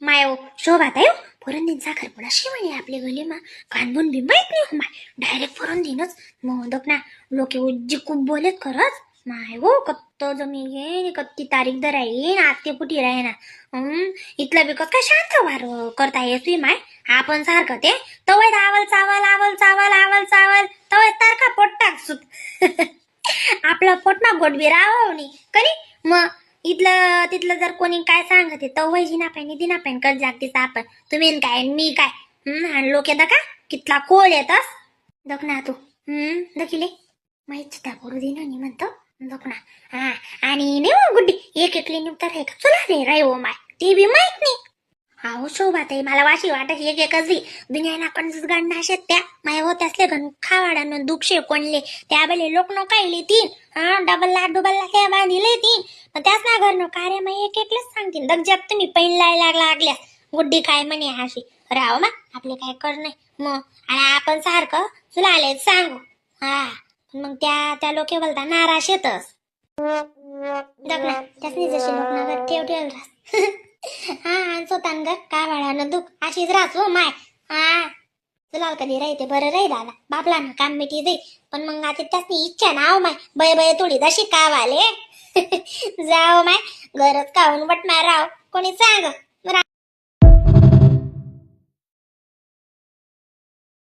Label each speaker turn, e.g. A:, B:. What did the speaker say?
A: माय हो शोभा ताई पुरण दिन साखरपुडा शिवाय आपल्या गलीमा कानबून बी माहित नाही हो माय डायरेक्ट पुरण दिनच मोदक ना लोक उज्जी खूप बोलेत खरंच माय हो कत्त जमी येईन कत्ती तारीख दर येईन आत्ते पुटी राही ना इथलं बिकत काय शांत वार करता येतोय माय आपण सारखं ते तवय आवल चावल आवल चावल आवल चावल तवय तारखा पोट टाक सुट आपला पोट ना गोट बी राहवणी कधी मग इथलं तिथलं जर कोणी काय सांगते तवय जिना पाहिजे दिना पाहिजे कर जागतीच आपण तुम्ही काय मी काय आणि लोक येता का कितला कोल येतस दख ना तू दखिले माहिती त्या करू दे ना म्हणतो दख ना हा आणि नाही हो गुड्डी एक एकली निघतात आहे का चला रे राय हो माय ते बी माहित नाही हा हो शोभा ताई मला वाशी वाटायची एक एकच दी दुनियाना कंजूस गांडा शेत त्या माय होत असले घन खावाडानं दुखशे कोणले त्या बेले लोक नो कायले तीन हा डबल ला काय बांधिले तीन पण त्याच ना घर नो कार्य मग एक एकलेच सांगतील दग जब तुम्ही पैन लागल्या गुड्डी काय म्हणे अशी राव मा आपले काय कर नाही मग आणि आपण सारखं तुला आले सांगू हा मग त्या लोक बोलता नाराज येतच दग ना त्यासनी जशी लोक ना ठेव हा स्वतः ग का वाळानं दुख अशीच राहतो माय हा तुला कधी राहते बरं राही दादा बापला ना काम मिटी दे पण मग आता त्यासनी इच्छा ना माय बय बय थोडी तशी का वाले जाओ माय गरज काहून बटणार राव कोणी सांग